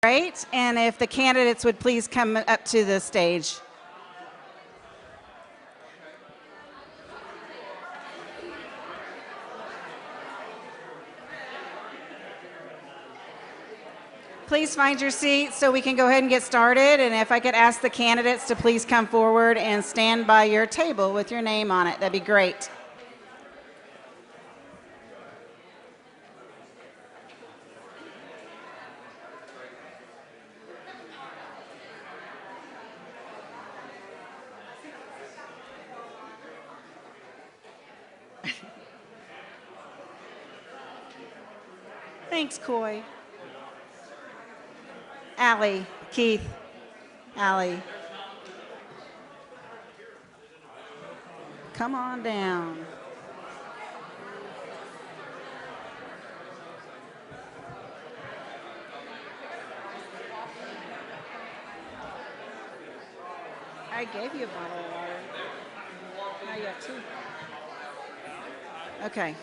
Great, and if the candidates would please come up to the stage. Please find your seat so we can go ahead and get started, and if I could ask the candidates to please come forward and stand by your table with your name on it, that'd be great. Thanks, Coy. Allie, Keith, Allie. Come on down. I gave you a bottle of water. Now you have two. Okay.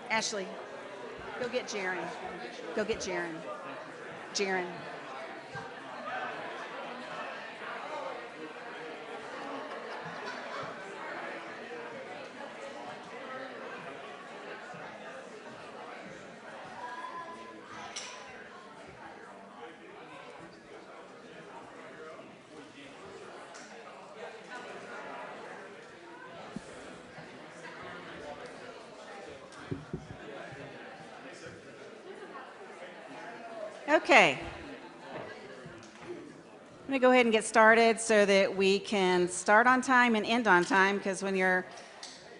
Ashley, go get Jarrin. Go get Jarrin. Jarrin. Okay. I'm going to go ahead and get started so that we can start on time and end on time, because when you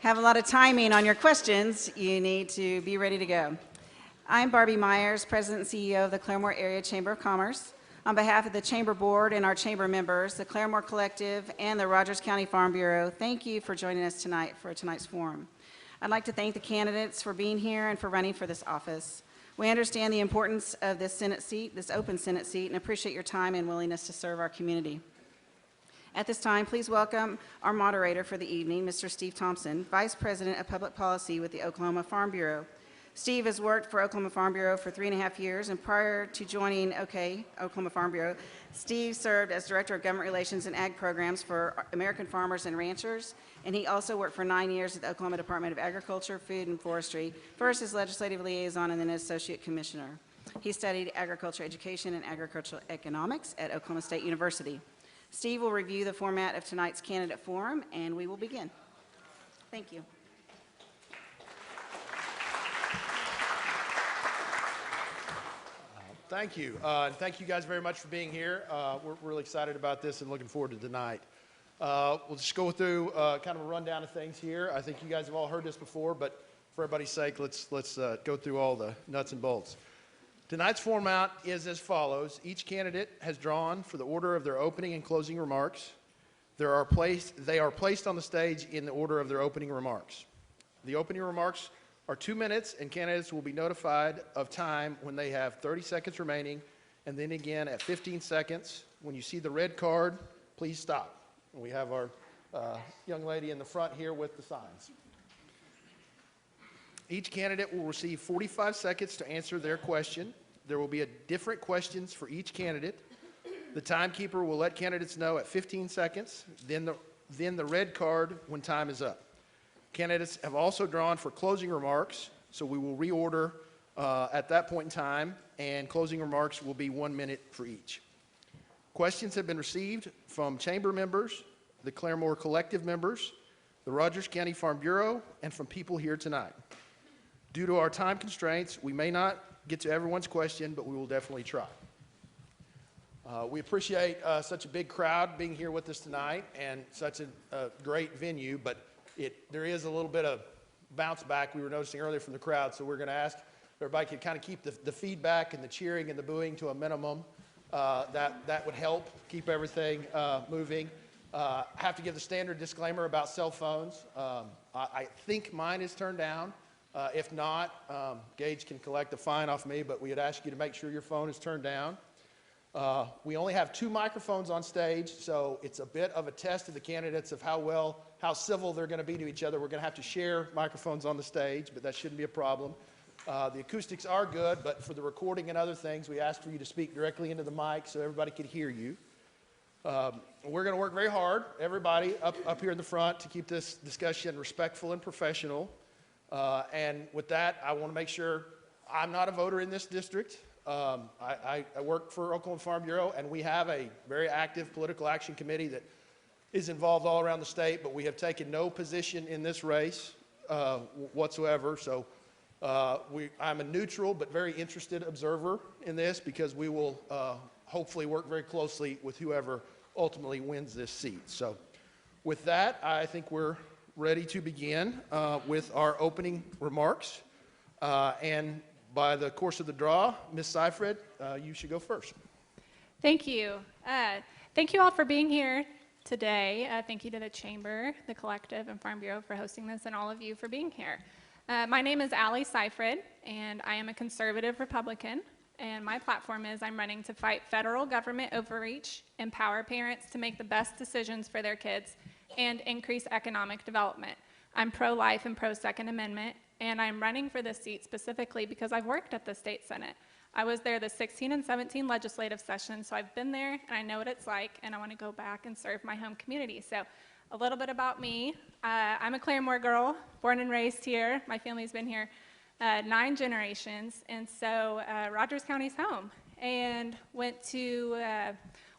have a lot of timing on your questions, you need to be ready to go. I'm Barbie Myers, President and CEO of the Claremore Area Chamber of Commerce. On behalf of the Chamber Board and our Chamber members, the Claremore Collective, and the Rogers County Farm Bureau, thank you for joining us tonight for tonight's forum. I'd like to thank the candidates for being here and for running for this office. We understand the importance of this Senate seat, this open Senate seat, and appreciate your time and willingness to serve our community. At this time, please welcome our moderator for the evening, Mr. Steve Thompson, Vice President of Public Policy with the Oklahoma Farm Bureau. Steve has worked for Oklahoma Farm Bureau for 3.5 years, and prior to joining Oklahoma Farm Bureau, Steve served as Director of Government Relations and Ag Programs for American Farmers and Ranchers, and he also worked for 9 years at the Oklahoma Department of Agriculture, Food, and Forestry, first as Legislative Liaison and then as Associate Commissioner. He studied agriculture education and agricultural economics at Oklahoma State University. Steve will review the format of tonight's candidate forum, and we will begin. Thank you. Thank you. And thank you guys very much for being here. We're really excited about this and looking forward to tonight. We'll just go through kind of a rundown of things here. I think you guys have all heard this before, but for everybody's sake, let's go through all the nuts and bolts. Tonight's format is as follows. Each candidate has drawn for the order of their opening and closing remarks. They are placed on the stage in the order of their opening remarks. The opening remarks are 2 minutes, and candidates will be notified of time when they have 30 seconds remaining, and then again at 15 seconds. When you see the red card, please stop. And we have our young lady in the front here with the signs. Each candidate will receive 45 seconds to answer their question. There will be different questions for each candidate. The timekeeper will let candidates know at 15 seconds, then the red card when time is up. Candidates have also drawn for closing remarks, so we will reorder at that point in time, and closing remarks will be 1 minute for each. Questions have been received from Chamber members, the Claremore Collective members, the Rogers County Farm Bureau, and from people here tonight. Due to our time constraints, we may not get to everyone's question, but we will definitely try. We appreciate such a big crowd being here with us tonight and such a great venue, but there is a little bit of bounce back we were noticing earlier from the crowd, so we're going to ask everybody to kind of keep the feedback and the cheering and the booing to a minimum. That would help keep everything moving. I have to give the standard disclaimer about cell phones. I think mine is turned down. If not, Gage can collect a fine off me, but we would ask you to make sure your phone is turned down. We only have 2 microphones on stage, so it's a bit of a test of the candidates of how civil they're going to be to each other. We're going to have to share microphones on the stage, but that shouldn't be a problem. The acoustics are good, but for the recording and other things, we asked for you to speak directly into the mic so everybody could hear you. We're going to work very hard, everybody up here in the front, to keep this discussion respectful and professional. And with that, I want to make sure I'm not a voter in this district. I work for Oklahoma Farm Bureau, and we have a very active political action committee that is involved all around the state, but we have taken no position in this race whatsoever. So I'm a neutral but very interested observer in this, because we will hopefully work very closely with whoever ultimately wins this seat. So with that, I think we're ready to begin with our opening remarks. And by the course of the draw, Ms. Seifried, you should go first. Thank you. Thank you all for being here today. Thank you to the Chamber, the Collective, and Farm Bureau for hosting this, and all of you for being here. My name is Seifried, and I am a conservative Republican. And my platform is I'm running to fight federal government overreach, empower parents to make the best decisions for their kids, and increase economic development. I'm pro-life and pro-Second Amendment, and I'm running for this seat specifically because I've worked at the state Senate. I was there the 16 and 17 legislative sessions, so I've been there, and I know what it's like, and I want to go back and serve my home community. So a little bit about me. I'm a Claremore girl, born and raised here. My family's been here 9 generations, and so Rogers County's home. And went to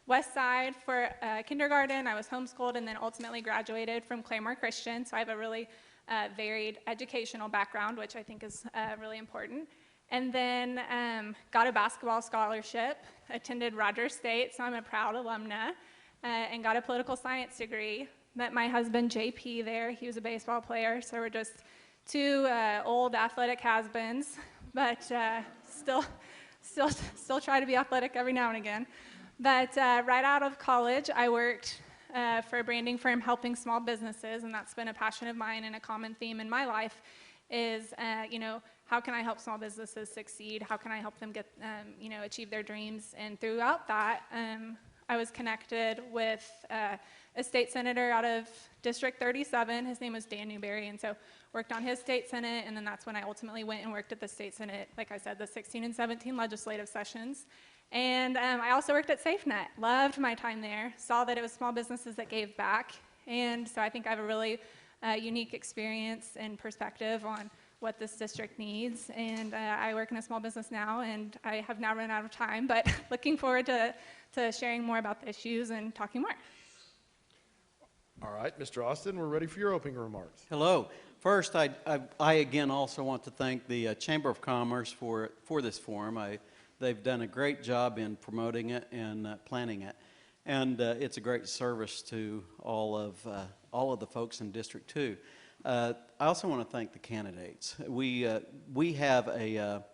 West Side for kindergarten. I was homeschooled and then ultimately graduated from Claremore Christian, so I have a really varied educational background, which I think is really important. And then got a basketball scholarship, attended Rogers State, so I'm a proud alumna, and got a political science degree. Met my husband JP there. He was a baseball player, so we're just 2 old athletic has-beens, but still try to be athletic every now and again. But right out of college, I worked for a branding firm helping small businesses, and that's been a passion of mine, and a common theme in my life is, how can I help small businesses succeed? How can I help them get, achieve their dreams? And throughout that, I was connected with a state senator out of District 37. His name was Dan Newberry, and so worked on his state senate, and then that's when I ultimately went and worked at the state senate, like I said, the 16 and 17 legislative sessions. And I also worked at SafeNet. Loved my time there. Saw that it was small businesses that gave back, and so I think I have a really unique experience and perspective on what this district needs. And I work in a small business now, and I have now run out of time, but looking forward to sharing more about the issues and talking more. All right, Mr. Austin, we're ready for your opening remarks. Hello. First, I again also want to thank the Chamber of Commerce for this forum. They've done a great job in promoting it and planning it, and it's a great service to all of the folks in District 2. I also want to thank the candidates. We have a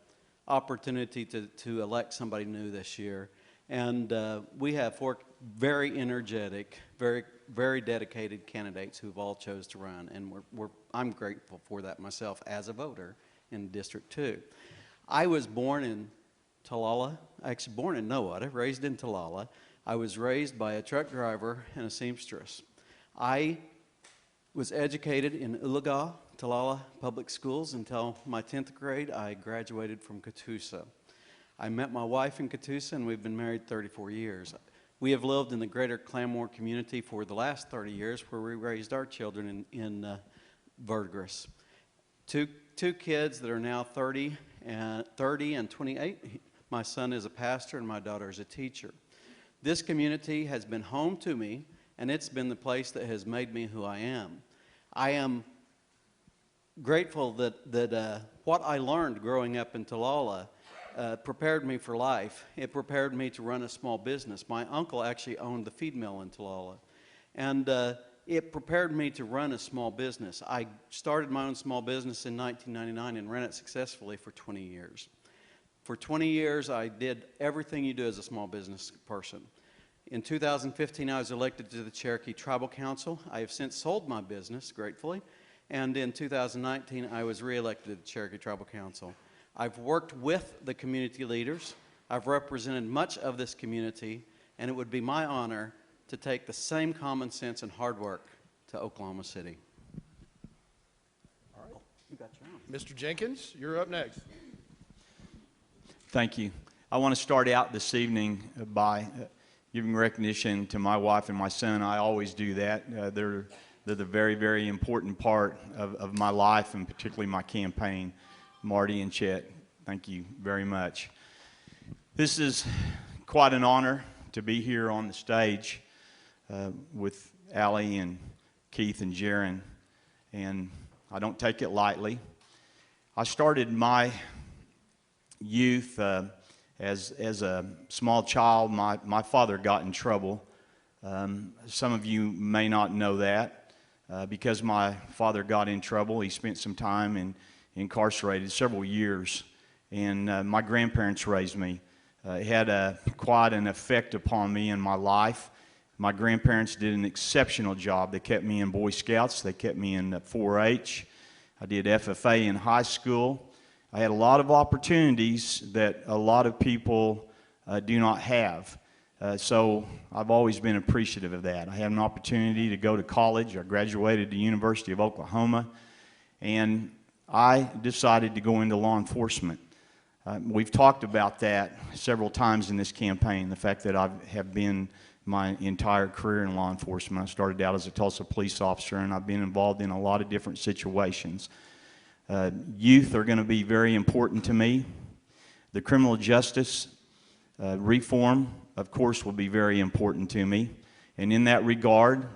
opportunity to elect somebody new this year, and we have 4 very energetic, very dedicated candidates who've all chose to run, and I'm grateful for that myself as a voter in District 2. I was born in Talala, actually born in Nowata, raised in Talala. I was raised by a truck driver and a seamstress. I was educated in Ulaga, Talala Public Schools until my 10th grade. I graduated from Catoosa. I met my wife in Catoosa, and we've been married 34 years. We have lived in the greater Claremore community for the last 30 years, where we raised our children in Verdigris. Two kids that are now 30 and 28. My son is a pastor, and my daughter is a teacher. This community has been home to me, and it's been the place that has made me who I am. I am grateful that what I learned growing up in Talala prepared me for life. It prepared me to run a small business. My uncle actually owned the feed mill in Talala, and it prepared me to run a small business. I started my own small business in 1999 and ran it successfully for 20 years. For 20 years, I did everything you do as a small business person. In 2015, I was elected to the Cherokee Tribal Council. I have since sold my business, gratefully, and in 2019, I was reelected to the Cherokee Tribal Council. I've worked with the community leaders. I've represented much of this community, and it would be my honor to take the same common sense and hard work to Oklahoma City. All right. You got your own. Mr. Jenkins, you're up next. Thank you. I want to start out this evening by giving recognition to my wife and my son. I always do that. They're the very, very important part of my life, and particularly my campaign. Marty and Chet, thank you very much. This is quite an honor to be here on the stage with Allie and Keith and Jarrin, and I don't take it lightly. I started my youth as a small child. My father got in trouble. Some of you may not know that. Because my father got in trouble, he spent some time incarcerated, several years, and my grandparents raised me. It had quite an effect upon me in my life. My grandparents did an exceptional job. They kept me in Boy Scouts. They kept me in 4-H. I did FFA in high school. I had a lot of opportunities that a lot of people do not have. So I've always been appreciative of that. I had an opportunity to go to college. I graduated the University of Oklahoma, and I decided to go into law enforcement. We've talked about that several times in this campaign, the fact that I have been my entire career in law enforcement. I started out as a Tulsa police officer, and I've been involved in a lot of different situations. Youth are going to be very important to me. The criminal justice reform, of course, will be very important to me. And in that regard,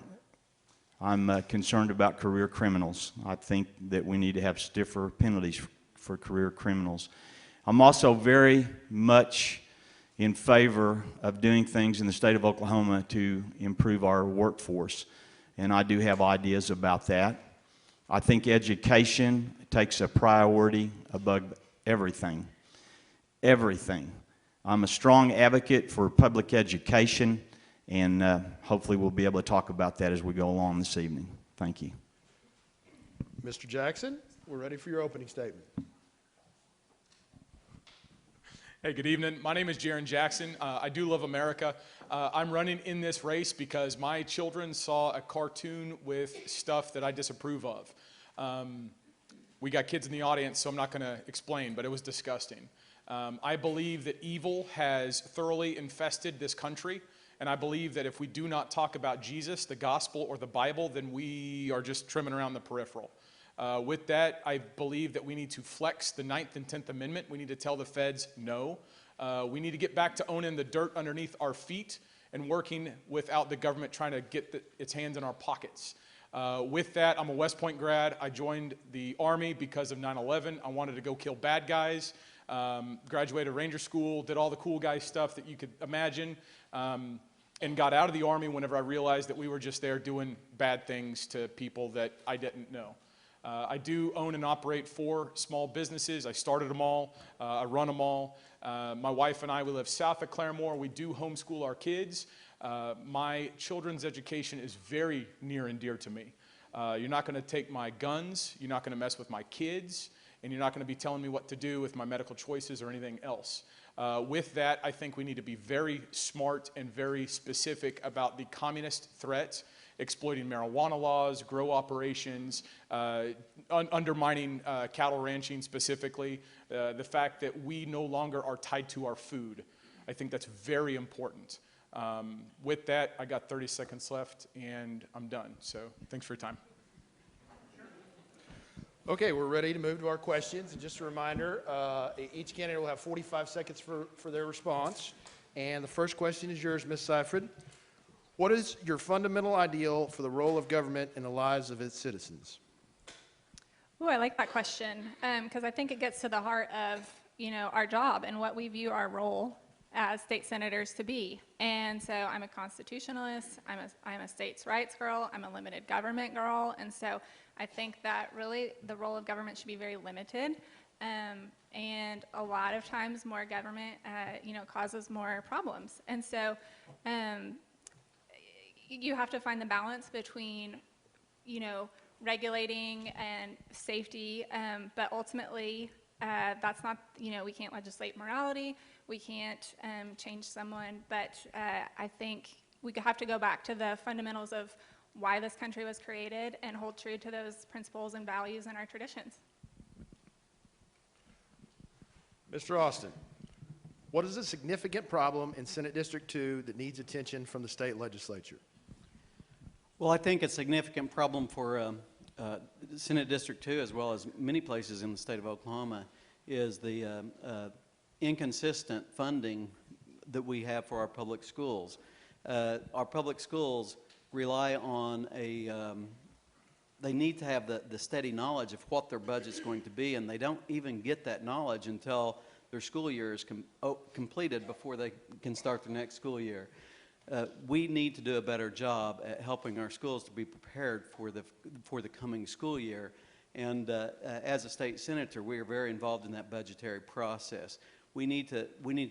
I'm concerned about career criminals. I think that we need to have stiffer penalties for career criminals. I'm also very much in favor of doing things in the state of Oklahoma to improve our workforce. And I do have ideas about that. I think education takes a priority above everything. Everything. I'm a strong advocate for public education, and hopefully we'll be able to talk about that as we go along this evening. Thank you. Mr. Jackson, we're ready for your opening statement. Hey, good evening. My name is Jarrin Jackson. I do love America. I'm running in this race because my children saw a cartoon with stuff that I disapprove of. We got kids in the audience, so I'm not going to explain, but it was disgusting. I believe that evil has thoroughly infested this country, and I believe that if we do not talk about Jesus, the gospel, or the Bible, then we are just trimming around the peripheral. With that, I believe that we need to flex the 9th and 10th Amendment. We need to tell the feds no. We need to get back to owning the dirt underneath our feet and working without the government trying to get its hands in our pockets. With that, I'm a West Point grad. I joined the Army because of 9/11. I wanted to go kill bad guys. Graduated Ranger School, did all the cool guy stuff that you could imagine, and got out of the Army whenever I realized that we were just there doing bad things to people that I didn't know. I do own and operate 4 small businesses. I started them all. I run them all. My wife and I, we live south of Claremore. We do homeschool our kids. My children's education is very near and dear to me. You're not going to take my guns. You're not going to mess with my kids. And you're not going to be telling me what to do with my medical choices or anything else. With that, I think we need to be very smart and very specific about the communist threat, exploiting marijuana laws, grow operations, undermining cattle ranching specifically, the fact that we no longer are tied to our food. I think that's very important. With that, I got 30 seconds left, and I'm done. So thanks for your time. Okay, we're ready to move to our questions. And just a reminder, each candidate will have 45 seconds for their response. And the first question is yours, Ms. Seifried. What is your fundamental ideal for the role of government in the lives of its citizens? Oh, I like that question because I think it gets to the heart of, our job and what we view our role as state senators to be. And so I'm a constitutionalist, I'm a states' rights girl, I'm a limited government girl, and so I think that really the role of government should be very limited. And a lot of times more government, causes more problems. And so you have to find the balance between, regulating and safety, but ultimately that's not, we can't legislate morality, we can't change someone, but I think we have to go back to the fundamentals of why this country was created and hold true to those principles and values and our traditions. Mr. Austin, what is a significant problem in Senate District 2 that needs attention from the state legislature? Well, I think a significant problem for Senate District 2, as well as many places in the state of Oklahoma, is the inconsistent funding that we have for our public schools. Our public schools rely on they need to have the steady knowledge of what their budget's going to be, and they don't even get that knowledge until their school year is completed before they can start the next school year. We need to do a better job at helping our schools to be prepared for the coming school year. And as a state senator, we are very involved in that budgetary process. We need to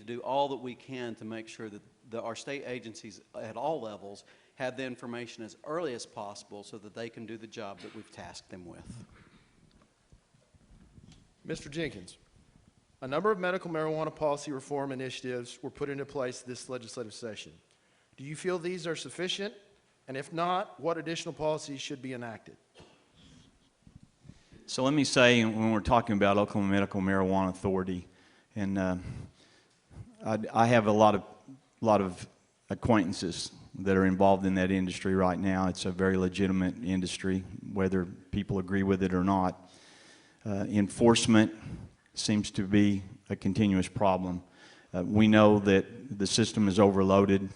do all that we can to make sure that our state agencies at all levels have the information as early as possible so that they can do the job that we've tasked them with. Mr. Jenkins, a number of medical marijuana policy reform initiatives were put into place this legislative session. Do you feel these are sufficient? And if not, what additional policies should be enacted? So let me say, when we're talking about Oklahoma Medical Marijuana Authority, and I have a lot of acquaintances that are involved in that industry right now. It's a very legitimate industry, whether people agree with it or not. Enforcement seems to be a continuous problem. We know that the system is overloaded.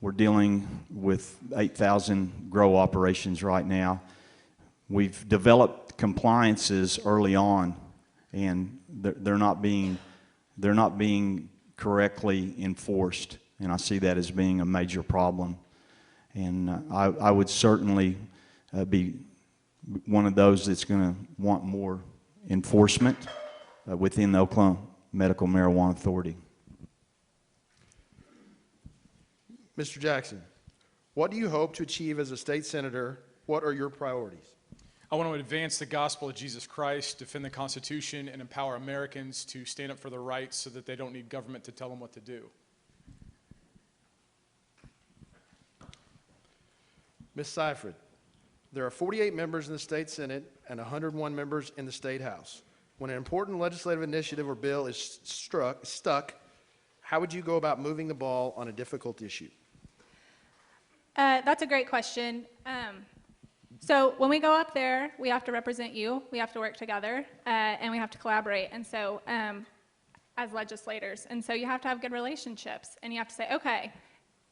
We're dealing with 8,000 grow operations right now. We've developed compliances early on, and they're not being correctly enforced, and I see that as being a major problem. And I would certainly be one of those that's going to want more enforcement within the Oklahoma Medical Marijuana Authority. Mr. Jackson, what do you hope to achieve as a state senator? What are your priorities? I want to advance the gospel of Jesus Christ, defend the Constitution, and empower Americans to stand up for their rights so that they don't need government to tell them what to do. Ms. Seifried, there are 48 members in the state Senate and 101 members in the state House. When an important legislative initiative or bill is stuck, how would you go about moving the ball on a difficult issue? That's a great question. So when we go up there, we have to represent you, we have to work together, and we have to collaborate. And so as legislators, and so you have to have good relationships, and you have to say, okay,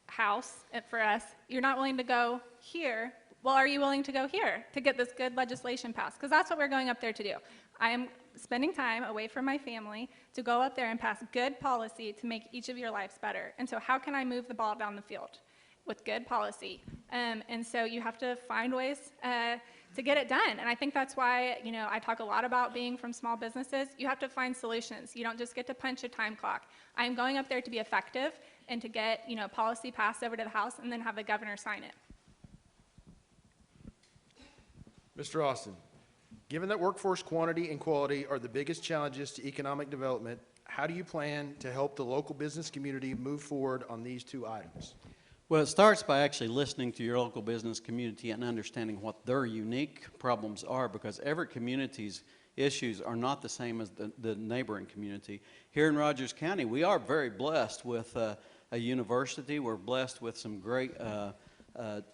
House, for us, you're not willing to go here. Well, are you willing to go here to get this good legislation passed? Because that's what we're going up there to do. I am spending time away from my family to go up there and pass good policy to make each of your lives better. And so how can I move the ball down the field? With good policy. And so you have to find ways to get it done. And I think that's why, I talk a lot about being from small businesses. You have to find solutions. You don't just get to punch a time clock. I'm going up there to be effective and to get, policy passed over to the House and then have the governor sign it. Mr. Austin, given that workforce quantity and quality are the biggest challenges to economic development, how do you plan to help the local business community move forward on these two items? Well, it starts by actually listening to your local business community and understanding what their unique problems are, because every community's issues are not the same as the neighboring community. Here in Rogers County, we are very blessed with a university. We're blessed with some great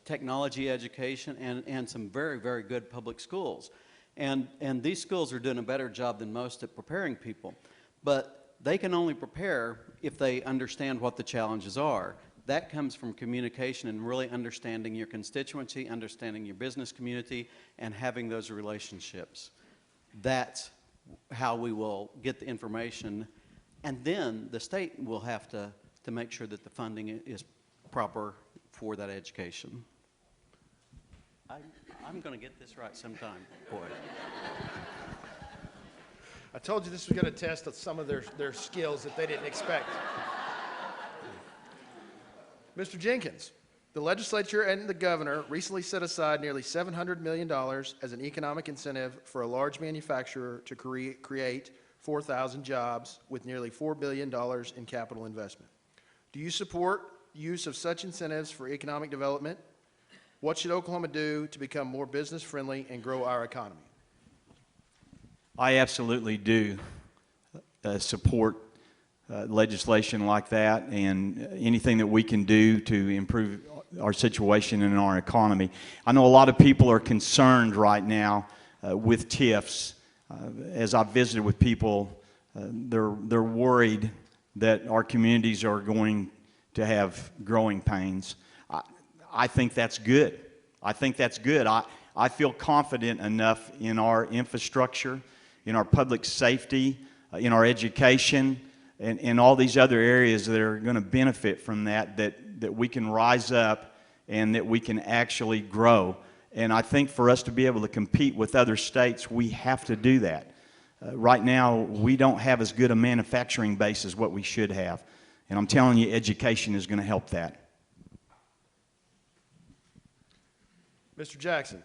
technology education and some very, very good public schools. And these schools are doing a better job than most at preparing people. But they can only prepare if they understand what the challenges are. That comes from communication and really understanding your constituency, understanding your business community, and having those relationships. That's how we will get the information. And then the state will have to make sure that the funding is proper for that education. I'm going to get this right sometime, boy. I told you this was going to test some of their skills that they didn't expect. Mr. Jenkins, the legislature and the governor recently set aside nearly $700 million as an economic incentive for a large manufacturer to create 4,000 jobs with nearly $4 billion in capital investment. Do you support use of such incentives for economic development? What should Oklahoma do to become more business friendly and grow our economy? I absolutely do. support legislation like that and anything that we can do to improve our situation in our economy. I know a lot of people are concerned right now with TIFs. As I've visited with people, they're worried that our communities are going to have growing pains. I think that's good. I think that's good. I feel confident enough in our infrastructure, in our public safety, in our education, and all these other areas that are going to benefit from that we can rise up and that we can actually grow. And I think for us to be able to compete with other states, we have to do that. Right now, we don't have as good a manufacturing base as what we should have. And I'm telling you, education is going to help that. Mr. Jackson,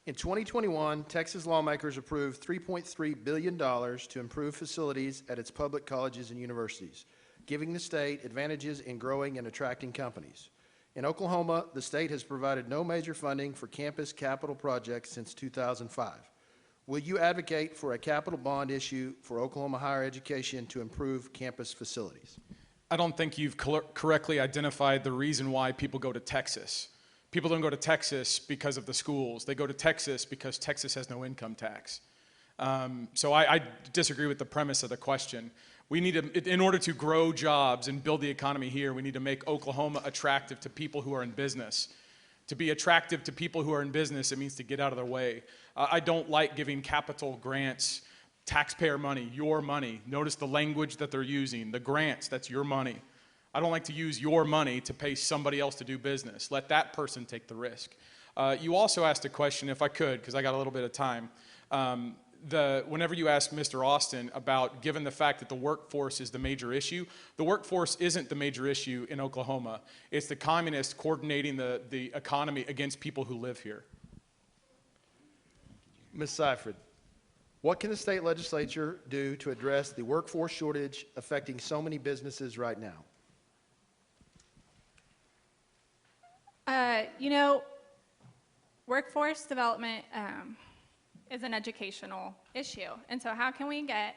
in 2021, Texas lawmakers approved $3.3 billion to improve facilities at its public colleges and universities, giving the state advantages in growing and attracting companies. In Oklahoma, the state has provided no major funding for campus capital projects since 2005. Will you advocate for a capital bond issue for Oklahoma higher education to improve campus facilities? I don't think you've correctly identified the reason why people go to Texas. People don't go to Texas because of the schools. They go to Texas because Texas has no income tax. So I disagree with the premise of the question. We need to, in order to grow jobs and build the economy here, we need to make Oklahoma attractive to people who are in business. To be attractive to people who are in business, it means to get out of their way. I don't like giving capital grants, taxpayer money, your money. Notice the language that they're using. The grants, that's your money. I don't like to use your money to pay somebody else to do business. Let that person take the risk. You also asked a question, if I could, because I got a little bit of time. Whenever you ask Mr. Austin about, given the fact that the workforce is the major issue, the workforce isn't the major issue in Oklahoma. It's the communists coordinating the economy against people who live here. Ms. Seifried, what can the state legislature do to address the workforce shortage affecting so many businesses right now? You know, workforce development is an educational issue. And so how can we get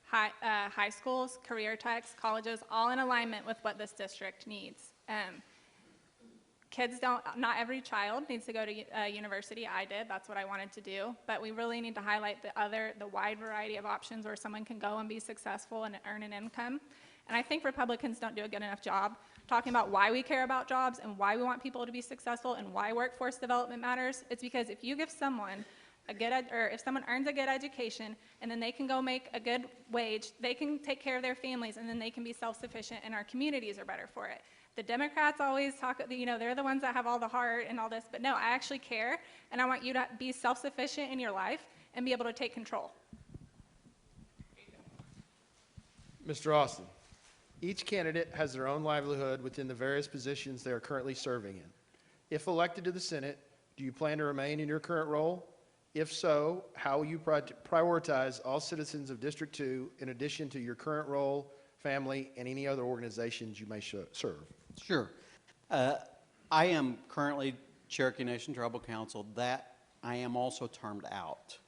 high schools, career techs, colleges, all in alignment with what this district needs? Not every child needs to go to university. I did, that's what I wanted to do. But we really need to highlight the wide variety of options where someone can go and be successful and earn an income. And I think Republicans don't do a good enough job talking about why we care about jobs and why we want people to be successful and why workforce development matters. It's because if you give someone if someone earns a good education and then they can go make a good wage, they can take care of their families and then they can be self-sufficient and our communities are better for it. The Democrats always talk, they're the ones that have all the heart and all this, but no, I actually care and I want you to be self-sufficient in your life and be able to take control. Mr. Austin, each candidate has their own livelihood within the various positions they are currently serving in. If elected to the Senate, do you plan to remain in your current role? If so, how will you prioritize all citizens of District 2 in addition to your current role, family, and any other organizations you may serve? Sure. I am currently Cherokee Nation Tribal Council. That I am also termed out.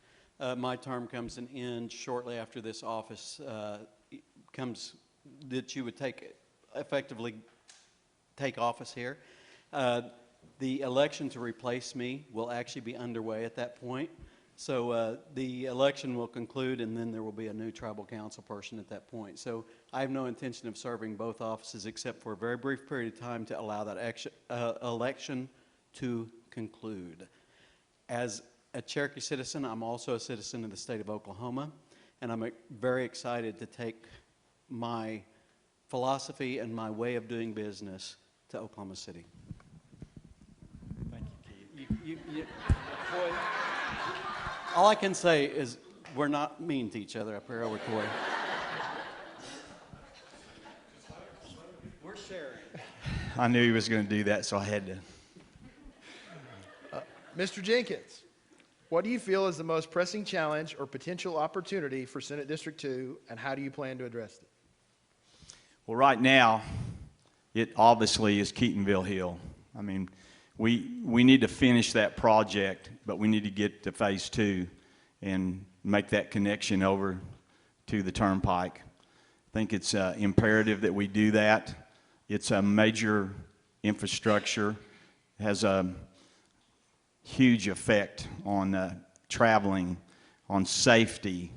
My term comes to an end shortly after this office that you would effectively take office here. The election to replace me will actually be underway at that point. So the election will conclude and then there will be a new tribal council person at that point. So I have no intention of serving both offices except for a very brief period of time to allow that election to conclude. As a Cherokee citizen, I'm also a citizen of the state of Oklahoma, and I'm very excited to take my philosophy and my way of doing business to Oklahoma City. Thank you, Keith. Boy, all I can say is we're not mean to each other up here over Toy. We're sharing. I knew he was going to do that, so I had to. Mr. Jenkins, what do you feel is the most pressing challenge or potential opportunity for Senate District 2, and how do you plan to address it? Well, right now, it obviously is Keatonville Hill. I mean, we need to finish that project, but we need to get to phase 2 and make that connection over to the turnpike. I think it's imperative that we do that. It's a major infrastructure, has a huge effect on traveling, on safety,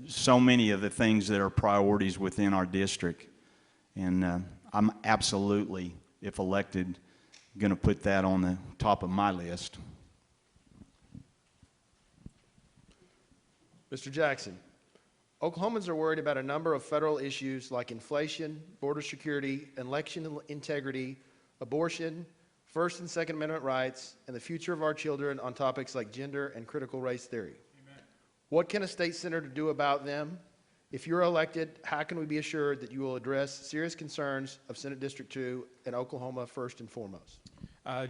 so many of the things that are priorities within our district. And I'm absolutely, if elected, going to put that on the top of my list. Mr. Jackson, Oklahomans are worried about a number of federal issues like inflation, border security, election integrity, abortion, First and Second Amendment rights, and the future of our children on topics like gender and critical race theory. Amen. What can a state senator do about them? If you're elected, how can we be assured that you will address serious concerns of Senate District 2 and Oklahoma first and foremost?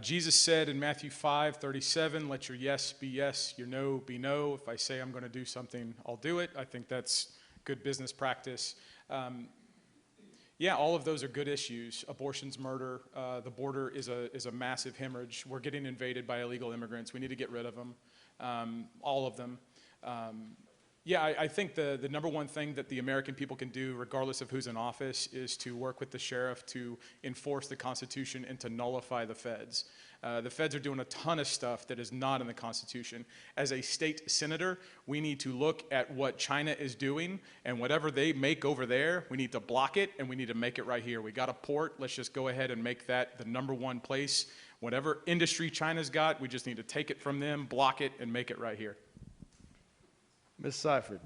Jesus said in Matthew 5:37, let your yes be yes, your no be no. If I say I'm going to do something, I'll do it. I think that's good business practice. Yeah, all of those are good issues. Abortion's murder. The border is a massive hemorrhage. We're getting invaded by illegal immigrants. We need to get rid of them, all of them. Yeah, I think the number one thing that the American people can do, regardless of who's in office, is to work with the sheriff to enforce the Constitution and to nullify the feds. The feds are doing a ton of stuff that is not in the Constitution. As a state senator, we need to look at what China is doing, and whatever they make over there, we need to block it, and we need to make it right here. We got a port. Let's just go ahead and make that the number one place. Whatever industry China's got, we just need to take it from them, block it, and make it right here. Ms. Seifried,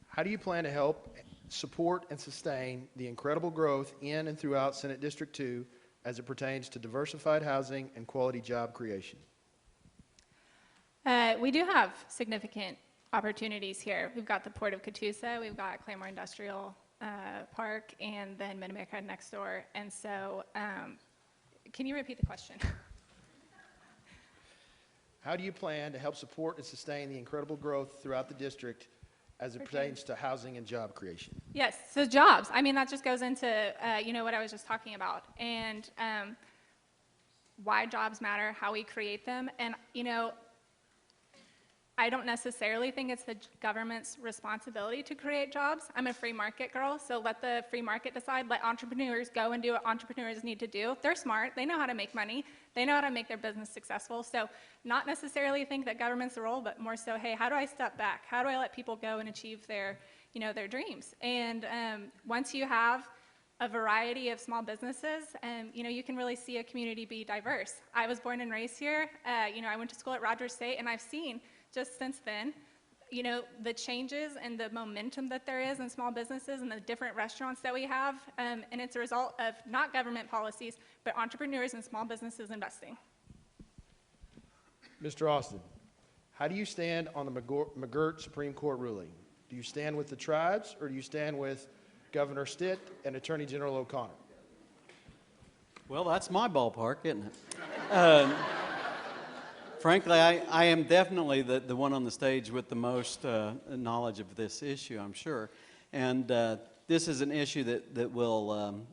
how do you plan to help support and sustain the incredible growth in and throughout Senate District 2 as it pertains to diversified housing and quality job creation? We do have significant opportunities here. We've got the Port of Catoosa, we've got Claremore Industrial Park, and then Mid-America next door. And so, can you repeat the question? How do you plan to help support and sustain the incredible growth throughout the district as it pertains to housing and job creation? Yes, so jobs. I mean, that just goes into, what I was just talking about. And why jobs matter, how we create them. And, I don't necessarily think it's the government's responsibility to create jobs. I'm a free market girl, so let the free market decide. Let entrepreneurs go and do what entrepreneurs need to do. They're smart. They know how to make money. They know how to make their business successful. So not necessarily think that government's the role, but more so, hey, how do I step back? How do I let people go and achieve their dreams? And once you have a variety of small businesses, you can really see a community be diverse. I was born and raised here. I went to school at Rogers State, and I've seen just since then, the changes and the momentum that there is in small businesses and the different restaurants that we have, and it's a result of not government policies, but entrepreneurs and small businesses investing. Mr. Austin, how do you stand on the McGirt Supreme Court ruling? Do you stand with the tribes, or do you stand with Governor Stitt and Attorney General O'Connor? Well, that's my ballpark, isn't it? Frankly, I am definitely the one on the stage with the most knowledge of this issue, I'm sure. And this is an issue that will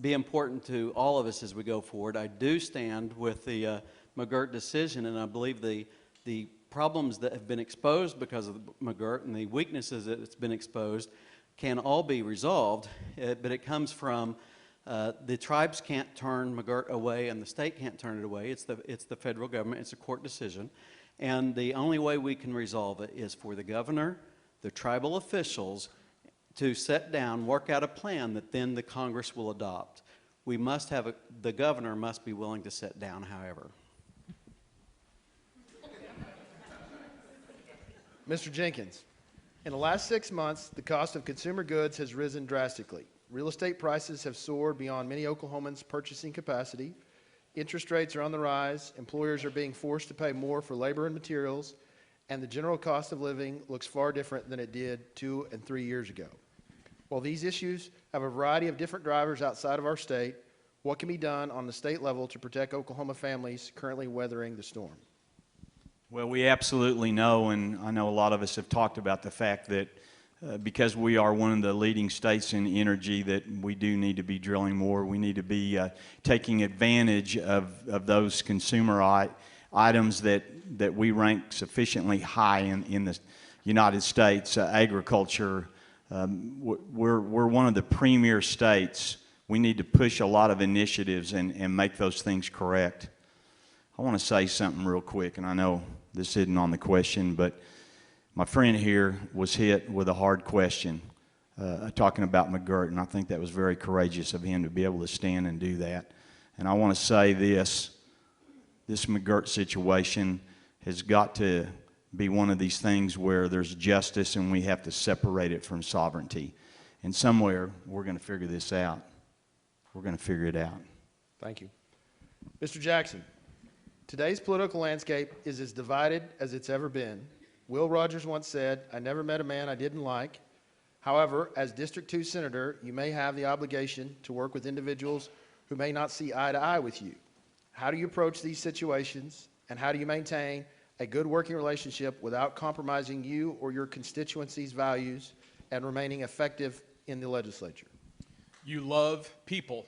be important to all of us as we go forward. I do stand with the McGirt decision, and I believe the problems that have been exposed because of McGirt and the weaknesses that it's been exposed can all be resolved, but it comes from the tribes can't turn McGirt away, and the state can't turn it away. It's the federal government. It's a court decision. And the only way we can resolve it is for the governor, the tribal officials, to sit down, work out a plan that then the Congress will adopt. We must have the governor must be willing to sit down, however. Mr. Jenkins, in the last 6 months, the cost of consumer goods has risen drastically. Real estate prices have soared beyond many Oklahomans' purchasing capacity. Interest rates are on the rise. Employers are being forced to pay more for labor and materials, and the general cost of living looks far different than it did 2 and 3 years ago. While these issues have a variety of different drivers outside of our state, what can be done on the state level to protect Oklahoma families currently weathering the storm? Well, we absolutely know, and I know a lot of us have talked about the fact that because we are one of the leading states in energy, that we do need to be drilling more. We need to be taking advantage of those consumer items that we rank sufficiently high in the United States agriculture. We're one of the premier states. We need to push a lot of initiatives and make those things correct. I want to say something real quick, and I know this isn't on the question, but my friend here was hit with a hard question talking about McGirt, and I think that was very courageous of him to be able to stand and do that. And I want to say this McGirt situation has got to be one of these things where there's justice and we have to separate it from sovereignty. And somewhere we're going to figure this out. We're going to figure it out. Thank you. Mr. Jackson, today's political landscape is as divided as it's ever been. Will Rogers once said, "I never met a man I didn't like." However, as District 2 Senator, you may have the obligation to work with individuals who may not see eye to eye with you. How do you approach these situations, and how do you maintain a good working relationship without compromising you or your constituency's values and remaining effective in the legislature? You love people.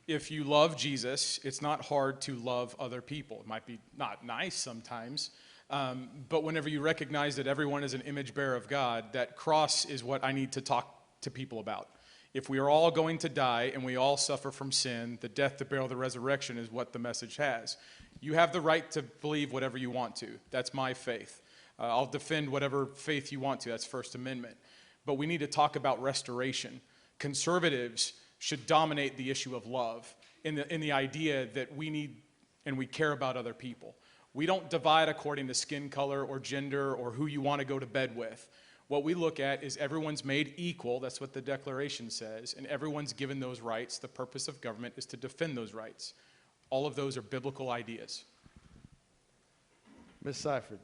If you love Jesus, it's not hard to love other people. It might be not nice sometimes, but whenever you recognize that everyone is an image bearer of God, that cross is what I need to talk to people about. If we are all going to die and we all suffer from sin, the death, the burial, the resurrection is what the message has. You have the right to believe whatever you want to. That's my faith. I'll defend whatever faith you want to. That's First Amendment. But we need to talk about restoration. Conservatives should dominate the issue of love in the idea that we need and we care about other people. We don't divide according to skin color or gender or who you want to go to bed with. What we look at is everyone's made equal. That's what the Declaration says. And everyone's given those rights. The purpose of government is to defend those rights. All of those are biblical ideas. Ms. Seifried,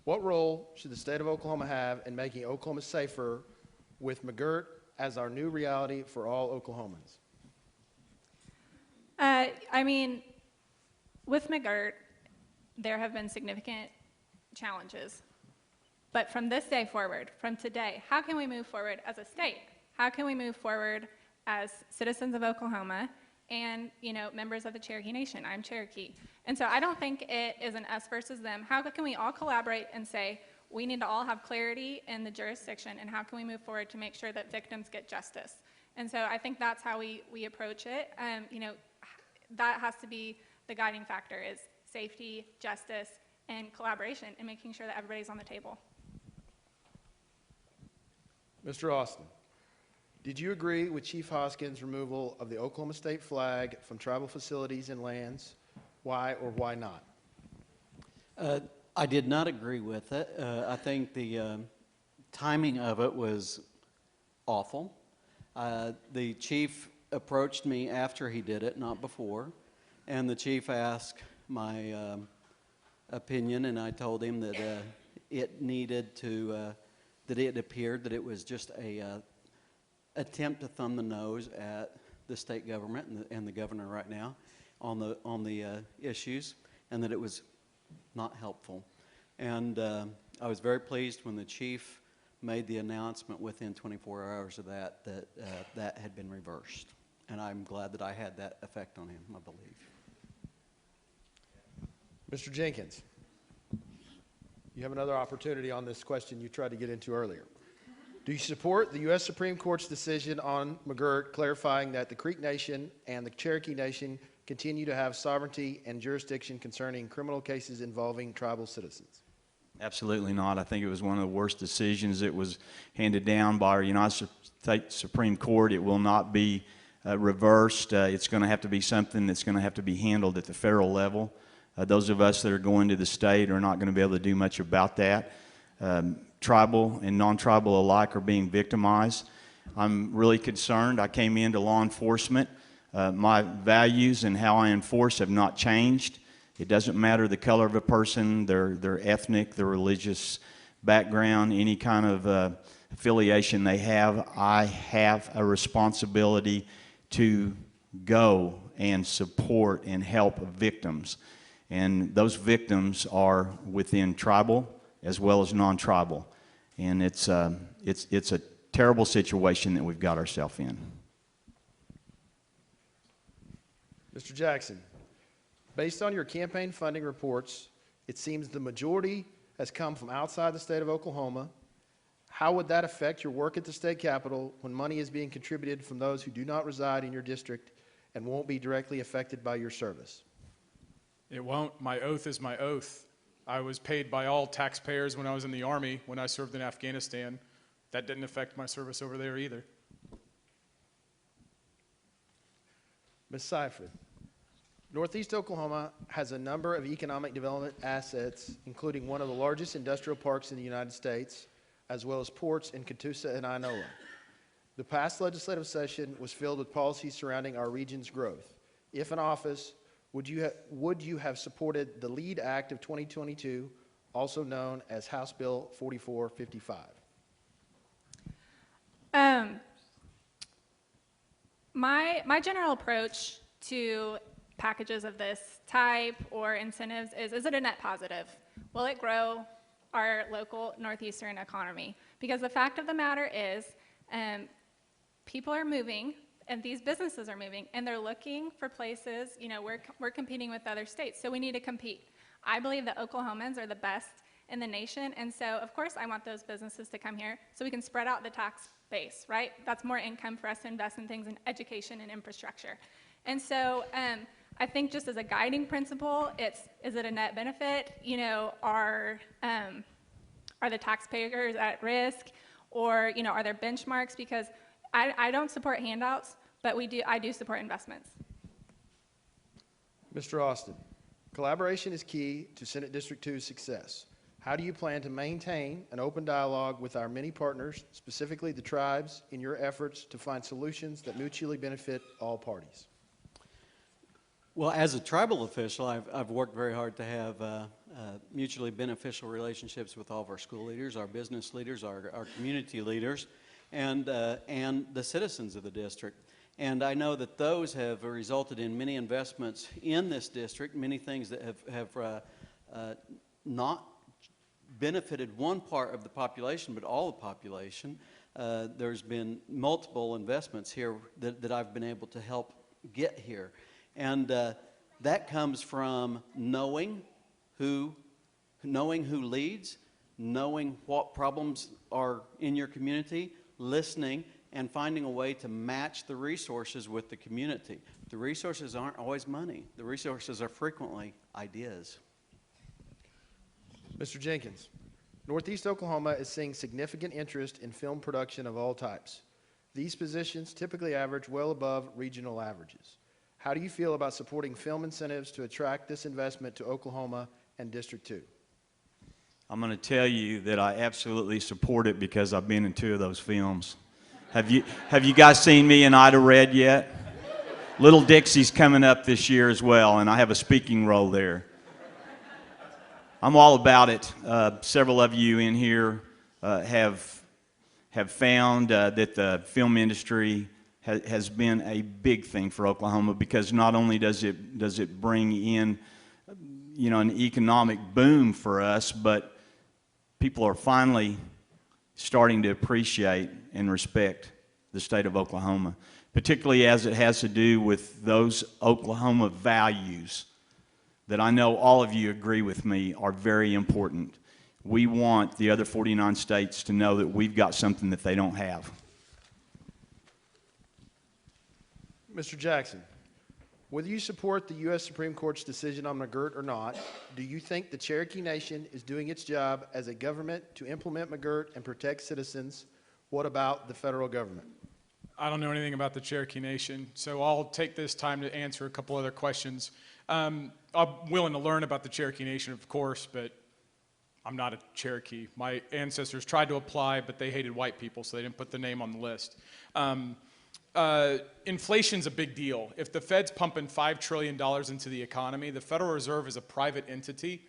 what role should the state of Oklahoma have in making Oklahoma safer with McGirt as our new reality for all Oklahomans? With McGirt, there have been significant challenges. But from this day forward, from today, how can we move forward as a state? How can we move forward as citizens of Oklahoma and, members of the Cherokee Nation? I'm Cherokee. And so I don't think it is an us versus them. How can we all collaborate and say, we need to all have clarity in the jurisdiction, and how can we move forward to make sure that victims get justice? And so I think that's how we approach it. That has to be the guiding factor, is safety, justice, and collaboration, and making sure that everybody's on the table. Mr. Austin, did you agree with Chief Hoskins' removal of the Oklahoma state flag from tribal facilities and lands? Why or why not? I did not agree with it. I think the timing of it was awful. The chief approached me after he did it, not before, and the chief asked my opinion, and I told him that it needed to, that it appeared that it was just a attempt to thumb the nose at the state government and the governor right now on the issues, and that it was not helpful. And I was very pleased when the chief made the announcement within 24 hours of that that had been reversed. And I'm glad that I had that effect on him, I believe. Mr. Jenkins, you have another opportunity on this question you tried to get into earlier. Do you support the U.S. Supreme Court's decision on McGirt clarifying that the Creek Nation and the Cherokee Nation continue to have sovereignty and jurisdiction concerning criminal cases involving tribal citizens? Absolutely not. I think it was one of the worst decisions that was handed down by our United States Supreme Court. It will not be reversed. It's going to have to be something that's going to have to be handled at the federal level. Those of us that are going to the state are not going to be able to do much about that. Tribal and non-tribal alike are being victimized. I'm really concerned. I came into law enforcement. My values and how I enforce have not changed. It doesn't matter the color of a person, their ethnic, their religious background, any kind of affiliation they have. I have a responsibility to go and support and help victims. And those victims are within tribal as well as non-tribal. And it's a terrible situation that we've got ourselves in. Mr. Jackson, based on your campaign funding reports, it seems the majority has come from outside the state of Oklahoma. How would that affect your work at the state capitol when money is being contributed from those who do not reside in your district and won't be directly affected by your service? It won't. My oath is my oath. I was paid by all taxpayers when I was in the Army, when I served in Afghanistan. That didn't affect my service over there either. Ms. Seifried, Northeast Oklahoma has a number of economic development assets, including one of the largest industrial parks in the United States, as well as ports in Catoosa and Inola. The past legislative session was filled with policies surrounding our region's growth. If in office, would you have supported the LEAD Act of 2022, also known as House Bill 4455? My general approach to packages of this type or incentives is it a net positive? Will it grow our local northeastern economy? Because the fact of the matter is, people are moving, and these businesses are moving, and they're looking for places. You know, we're competing with other states, so we need to compete. I believe that Oklahomans are the best in the nation, and so of course I want those businesses to come here so we can spread out the tax base, right? That's more income for us to invest in things in education and infrastructure. And so I think just as a guiding principle, is it a net benefit? You know, are the taxpayers at risk, or you know, are there benchmarks? Because I don't support handouts, but I do support investments. Mr. Austin, collaboration is key to Senate District 2's success. How do you plan to maintain an open dialogue with our many partners, specifically the tribes, in your efforts to find solutions that mutually benefit all parties? Well, as a tribal official, I've worked very hard to have mutually beneficial relationships with all of our school leaders, our business leaders, our community leaders, and the citizens of the district. And I know that those have resulted in many investments in this district, many things that have not benefited one part of the population, but all the population. There's been multiple investments here that I've been able to help get here. And that comes from knowing who leads, knowing what problems are in your community, listening, and finding a way to match the resources with the community. The resources aren't always money. The resources are frequently ideas. Mr. Jenkins, Northeast Oklahoma is seeing significant interest in film production of all types. These positions typically average well above regional averages. How do you feel about supporting film incentives to attract this investment to Oklahoma and District 2? I'm going to tell you that I absolutely support it because I've been in 2 of those films. Have you guys seen me in Ida Red yet? Little Dixie's coming up this year as well, and I have a speaking role there. I'm all about it. Several of you in here have found that the film industry has been a big thing for Oklahoma, because not only does it bring in, you know, an economic boom for us, but people are finally starting to appreciate and respect the state of Oklahoma, particularly as it has to do with those Oklahoma values that I know all of you agree with me are very important. We want the other 49 states to know that we've got something that they don't have. Mr. Jackson, whether you support the U.S. Supreme Court's decision on McGirt or not, do you think the Cherokee Nation is doing its job as a government to implement McGirt and protect citizens? What about the federal government? I don't know anything about the Cherokee Nation, so I'll take this time to answer a couple other questions. I'm willing to learn about the Cherokee Nation, of course, but I'm not a Cherokee. My ancestors tried to apply, but they hated white people, so they didn't put the name on the list. Inflation's a big deal. If the Fed's pumping $5 trillion into the economy, the Federal Reserve is a private entity.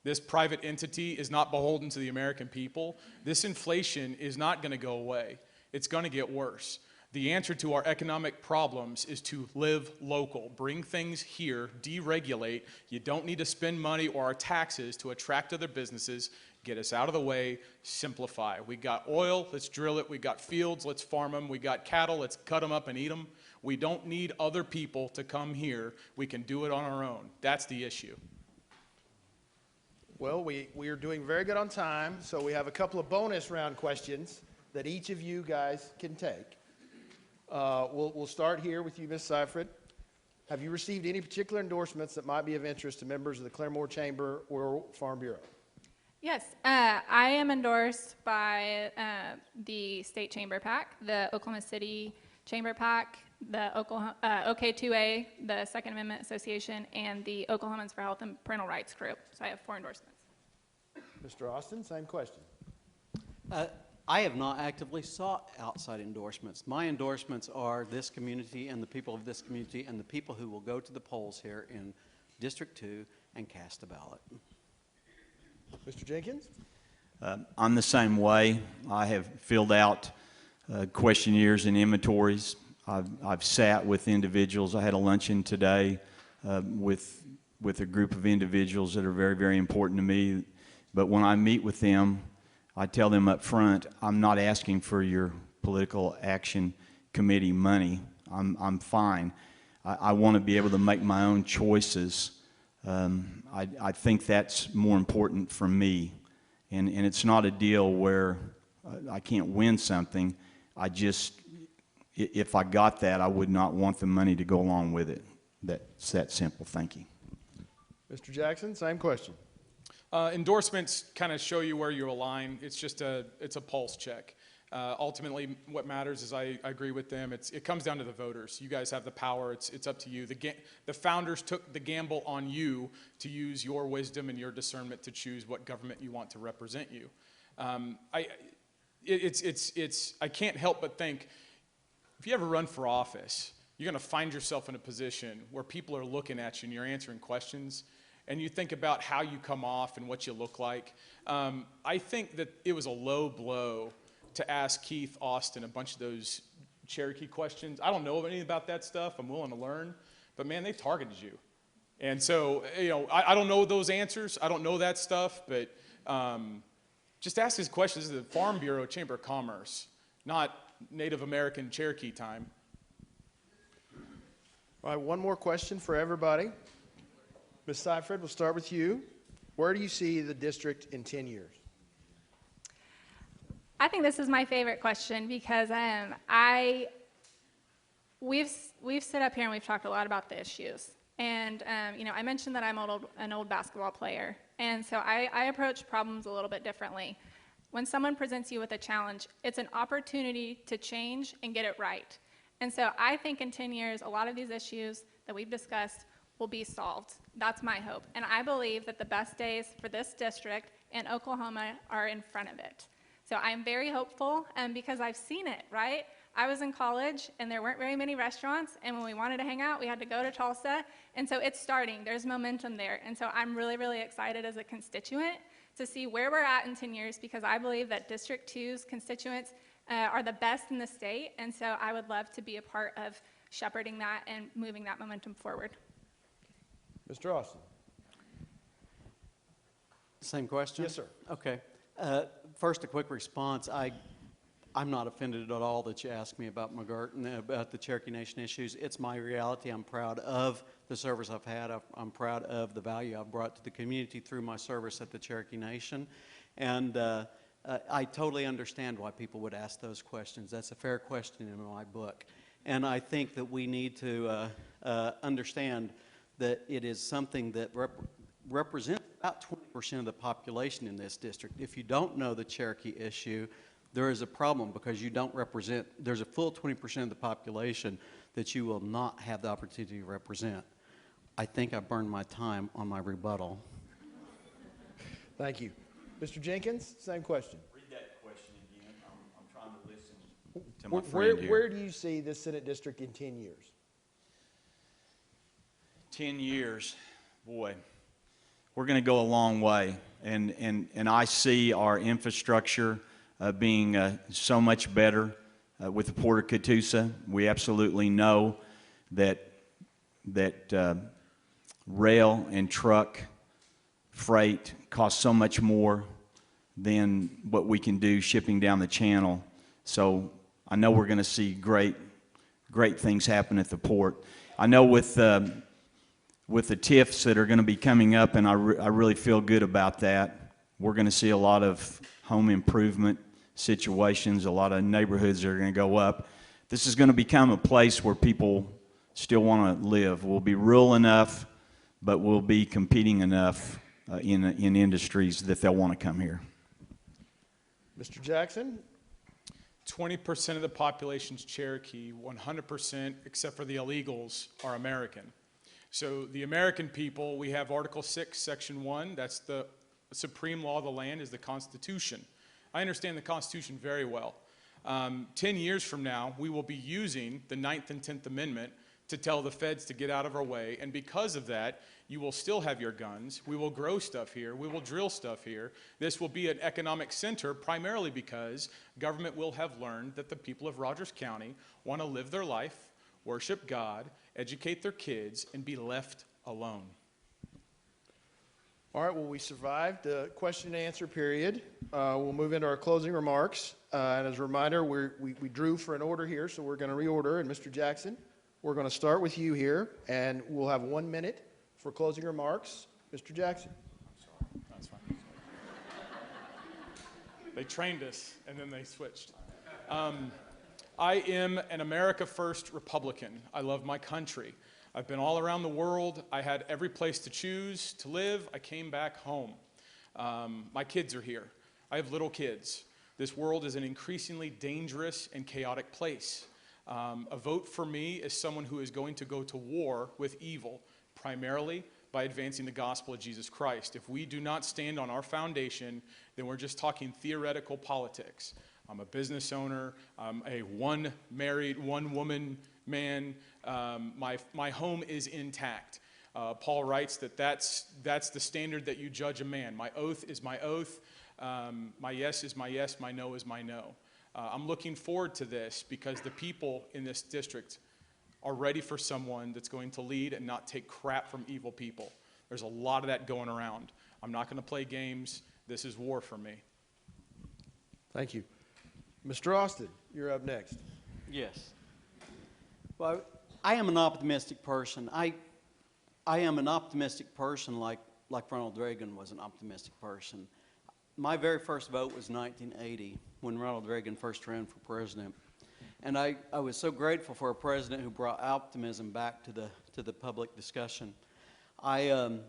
This private entity is not beholden to the American people. This inflation is not going to go away. It's going to get worse. The answer to our economic problems is to live local. Bring things here, deregulate. You don't need to spend money or our taxes to attract other businesses. Get us out of the way, simplify. We got oil, let's drill it. We got fields, let's farm them. We got cattle, let's cut them up and eat them. We don't need other people to come here. We can do it on our own. That's the issue. Well, we are doing very good on time, so we have a couple of bonus round questions that each of you guys can take. We'll start here with you, Ms. Seifried. Have you received any particular endorsements that might be of interest to members of the Claremore Chamber or Farm Bureau? Yes, I am endorsed by the State Chamber PAC, the Oklahoma City Chamber PAC, the Oklahoma, OK2A, the Second Amendment Association, and the Oklahomans for Health and Parental Rights group. So I have 4 endorsements. Mr. Austin, same question. I have not actively sought outside endorsements. My endorsements are this community and the people of this community and the people who will go to the polls here in District 2 and cast a ballot. Mr. Jenkins? I'm the same way. I have filled out questionnaires and inventories. I've sat with individuals. I had a luncheon today with a group of individuals that are very, very important to me. But when I meet with them, I tell them up front, I'm not asking for your political action committee money. I'm fine. I want to be able to make my own choices. I think that's more important for me. And it's not a deal where I can't win something. If I got that, I would not want the money to go along with it. That's that simple. Thank you. Mr. Jackson, same question. Endorsements kind of show you where you align. It's just it's a pulse check. Ultimately, what matters is I agree with them. It comes down to the voters. You guys have the power. It's up to you. The founders took the gamble on you to use your wisdom and your discernment to choose what government you want to represent you. I can't help but think, if you ever run for office, you're going to find yourself in a position where people are looking at you and you're answering questions, and you think about how you come off and what you look like. I think that it was a low blow to ask Keith Austin a bunch of those Cherokee questions. I don't know anything about that stuff. I'm willing to learn. But, man, they targeted you. And so, I don't know those answers. I don't know that stuff. But just ask his questions. This is the Farm Bureau Chamber of Commerce, not Native American Cherokee time. All right, one more question for everybody. Ms. Seifried, we'll start with you. Where do you see the district in 10 years? I think this is my favorite question because we've stood up here and we've talked a lot about the issues. And I mentioned that I'm an old basketball player, and so I approach problems a little bit differently. When someone presents you with a challenge, it's an opportunity to change and get it right. And so I think in 10 years, a lot of these issues that we've discussed will be solved. That's my hope. And I believe that the best days for this district and Oklahoma are in front of it. So I'm very hopeful because I've seen it, right? I was in college and there weren't very many restaurants, and when we wanted to hang out, we had to go to Tulsa. And so it's starting. There's momentum there. And so I'm really, really excited as a constituent to see where we're at in 10 years because I believe that District 2's constituents are the best in the state. And so I would love to be a part of shepherding that and moving that momentum forward. Mr. Austin. Same question? Yes, sir. Okay. First, a quick response. I'm not offended at all that you asked me about McGirt and about the Cherokee Nation issues. It's my reality. I'm proud of the service I've had. I'm proud of the value I've brought to the community through my service at the Cherokee Nation. And I totally understand why people would ask those questions. That's a fair question in my book. And I think that we need to understand that it is something that represents about 20% of the population in this district. If you don't know the Cherokee issue, there is a problem because you don't represent, there's a full 20% of the population that you will not have the opportunity to represent. I think I burned my time on my rebuttal. Thank you. Mr. Jenkins, same question. Read that question again. I'm trying to listen to my friend here. Where do you see this Senate district in 10 years? 10 years, boy, we're going to go a long way. And I see our infrastructure being so much better with the Port of Catoosa. We absolutely know that rail and truck freight costs so much more than what we can do shipping down the channel. So I know we're going to see great things happen at the port. I know with with the TIFs that are going to be coming up, and I really feel good about that. We're going to see a lot of home improvement situations, a lot of neighborhoods that are going to go up. This is going to become a place where people still want to live. We'll be rural enough, but we'll be competing enough in industries that they'll want to come here. Mr. Jackson? 20% of the population's Cherokee, 100% except for the illegals are American. So the American people, we have Article 6, Section 1, that's the supreme law of the land, is the Constitution. I understand the Constitution very well. 10 years from now, we will be using the 9th and 10th Amendment to tell the feds to get out of our way, and because of that, you will still have your guns. We will grow stuff here. We will drill stuff here. This will be an economic center primarily because government will have learned that the people of Rogers County want to live their life, worship God, educate their kids, and be left alone. All right, well, we survived the question and answer period. We'll move into our closing remarks. And as a reminder, we drew for an order here, so we're going to reorder. And Mr. Jackson, we're going to start with you here, and we'll have 1 minute for closing remarks. Mr. Jackson. I'm sorry. That's fine. They trained us, and then they switched. I am an America First Republican. I love my country. I've been all around the world. I had every place to choose to live. I came back home. My kids are here. I have little kids. This world is an increasingly dangerous and chaotic place. A vote for me is someone who is going to go to war with evil, primarily by advancing the gospel of Jesus Christ. If we do not stand on our foundation, then we're just talking theoretical politics. I'm a business owner. I'm a one-woman man. My home is intact. Paul writes that that's the standard that you judge a man. My oath is my oath. My yes is my yes. My no is my no. I'm looking forward to this because the people in this district are ready for someone that's going to lead and not take crap from evil people. There's a lot of that going around. I'm not going to play games. This is war for me. Thank you. Mr. Austin, you're up next. Yes. Well, I am an optimistic person. I am an optimistic person like Ronald Reagan was an optimistic person. My very first vote was 1980 when Ronald Reagan first ran for president. And I was so grateful for a president who brought optimism back to the public discussion. I'm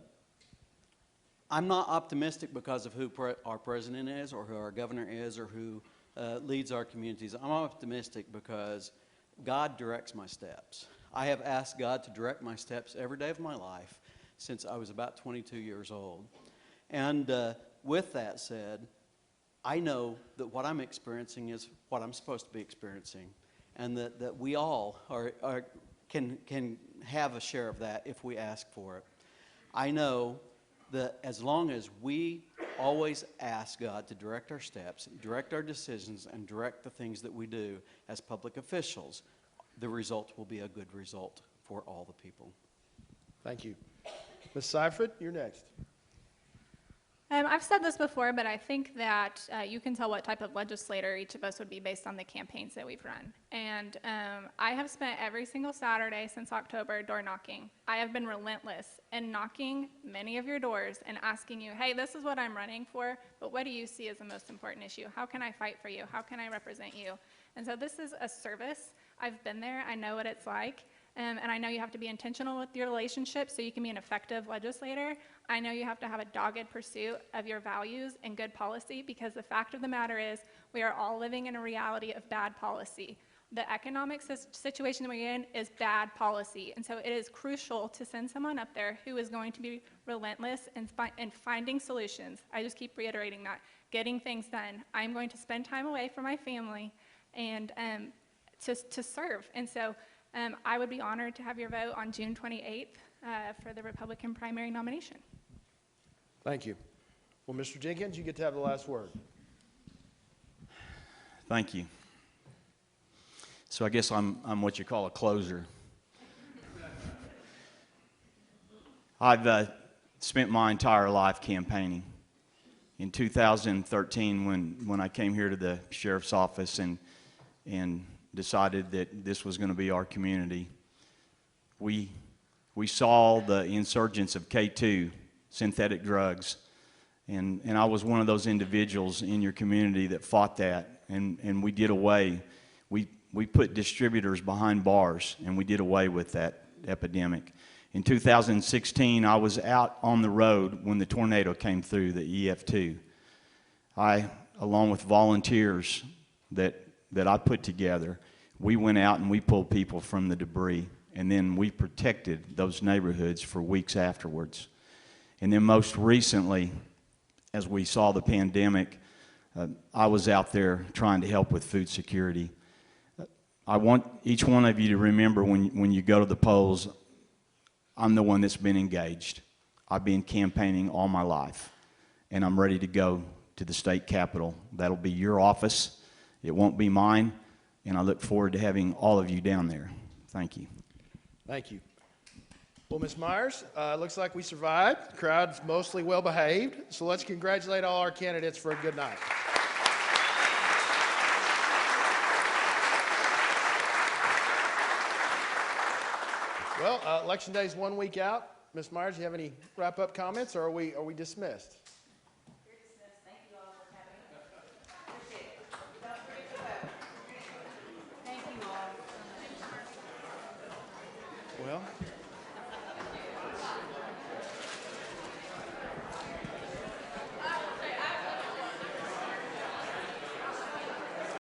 not optimistic because of who our president is or who our governor is or who leads our communities. I'm optimistic because God directs my steps. I have asked God to direct my steps every day of my life since I was about 22 years old. And with that said, I know that what I'm experiencing is what I'm supposed to be experiencing, and that we all can have a share of that if we ask for it. I know that as long as we always ask God to direct our steps, direct our decisions, and direct the things that we do as public officials, the result will be a good result for all the people. Thank you. Ms. Seifried, you're next. I've said this before, but I think that you can tell what type of legislator each of us would be based on the campaigns that we've run. And I have spent every single Saturday since October door knocking. I have been relentless in knocking many of your doors and asking you, hey, this is what I'm running for, but what do you see as the most important issue? How can I fight for you? How can I represent you? And so this is a service. I've been there. I know what it's like. And I know you have to be intentional with your relationship so you can be an effective legislator. I know you have to have a dogged pursuit of your values and good policy, because the fact of the matter is we are all living in a reality of bad policy. The economic situation that we're in is bad policy. And so it is crucial to send someone up there who is going to be relentless in finding solutions. I just keep reiterating that. Getting things done. I'm going to spend time away from my family and to serve. And so I would be honored to have your vote on June 28th for the Republican primary nomination. Thank you. Well, Mr. Jenkins, you get to have the last word. Thank you. So I guess I'm what you call a closer. I've spent my entire life campaigning. In 2013, when I came here to the sheriff's office and decided that this was going to be our community, we we saw the insurgence of K2, synthetic drugs, and I was one of those individuals in your community that fought that, and we did away. We put distributors behind bars, and we did away with that epidemic. In 2016, I was out on the road when the tornado came through the EF2. I, along with volunteers that I put together, we went out and we pulled people from the debris, and then we protected those neighborhoods for weeks afterwards. And then most recently, as we saw the pandemic, I was out there trying to help with food security. I want each one of you to remember when you go to the polls, I'm the one that's been engaged. I've been campaigning all my life, and I'm ready to go to the state capitol. That'll be your office. It won't be mine, and I look forward to having all of you down there. Thank you. Thank you. Well, Ms. Myers, looks like we survived. The crowd's mostly well behaved, so let's congratulate all our candidates for a good night. Well, Election Day is 1 week out. Ms. Myers, do you have any wrap-up comments, or are we dismissed? You're dismissed. Thank you all for having me. Appreciate it. Don't forget to vote. Thank you all. Well,